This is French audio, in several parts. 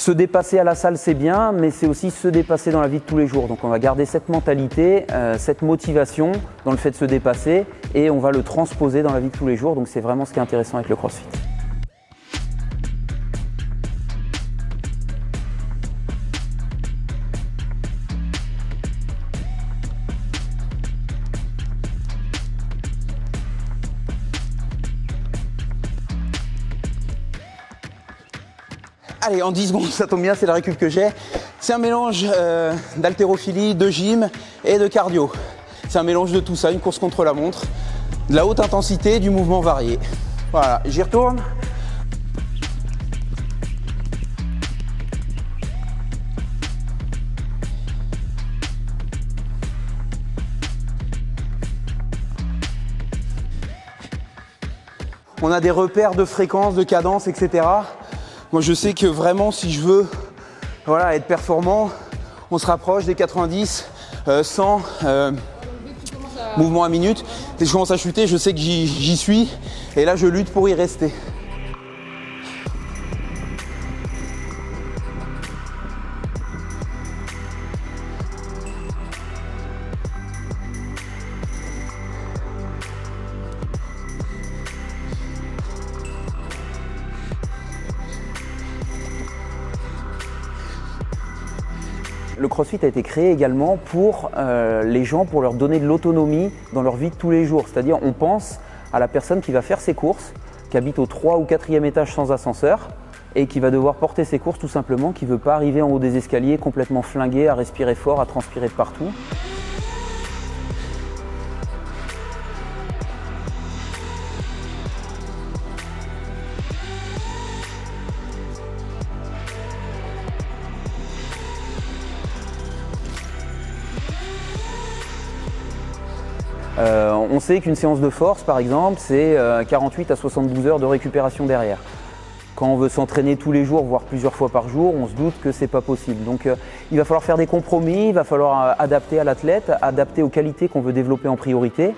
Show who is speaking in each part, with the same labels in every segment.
Speaker 1: Se dépasser à la salle, c'est bien, mais c'est aussi se dépasser dans la vie de tous les jours. Donc on va garder cette mentalité, cette motivation dans le fait de se dépasser et on va le transposer dans la vie de tous les jours. Donc c'est vraiment ce qui est intéressant avec le CrossFit. Allez, en 10 secondes, ça tombe bien, c'est la récup que j'ai. C'est un mélange d'haltérophilie, de gym et de cardio. C'est un mélange de tout ça, une course contre la montre, de la haute intensité, du mouvement varié. Voilà, j'y retourne. On a des repères de fréquence, de cadence, etc. Moi, je sais que vraiment, si je veux être performant, on se rapproche des 90, 100 mouvements à minute. Dès que je commence à chuter, je sais que j'y suis. Et là, je lutte pour y rester. Le CrossFit a été créé également pour les gens, pour leur donner de l'autonomie dans leur vie de tous les jours. C'est-à-dire, on pense à la personne qui va faire ses courses, qui habite au 3 ou 4e étage sans ascenseur et qui va devoir porter ses courses tout simplement, qui ne veut pas arriver en haut des escaliers complètement flingué, à respirer fort, à transpirer de partout. On sait qu'une séance de force, par exemple, c'est 48 à 72 heures de récupération derrière. Quand on veut s'entraîner tous les jours, voire plusieurs fois par jour, on se doute que c'est pas possible. Donc il va falloir faire des compromis, il va falloir adapter à l'athlète, adapter aux qualités qu'on veut développer en priorité.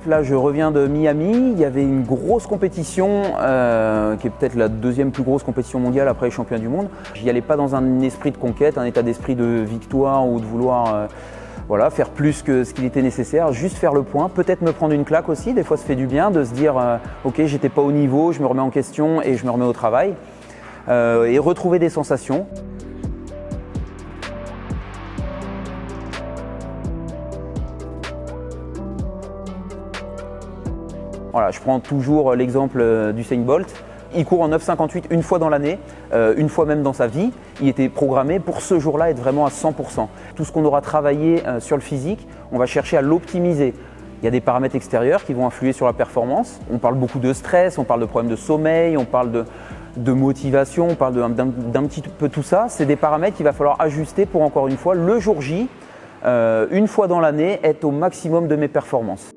Speaker 1: Là, je reviens de Miami, il y avait une grosse compétition, qui est peut-être la deuxième plus grosse compétition mondiale après les championnats du monde. J'y allais pas dans un esprit de conquête, un état d'esprit de victoire ou de vouloir faire plus que ce qu'il était nécessaire, juste faire le point, peut-être me prendre une claque aussi, des fois ça fait du bien de se dire ok, j'étais pas au niveau, je me remets en question et je me remets au travail, et retrouver des sensations. Voilà, je prends toujours l'exemple d'Usain Bolt. Il court en 9,58 une fois dans l'année, une fois même dans sa vie. Il était programmé pour ce jour-là être vraiment à 100%. Tout ce qu'on aura travaillé sur le physique, on va chercher à l'optimiser. Il y a des paramètres extérieurs qui vont influer sur la performance. On parle beaucoup de stress, on parle de problèmes de sommeil, on parle de motivation, on parle d'un petit peu tout ça. C'est des paramètres qu'il va falloir ajuster pour, encore une fois, le jour J, une fois dans l'année, être au maximum de mes performances.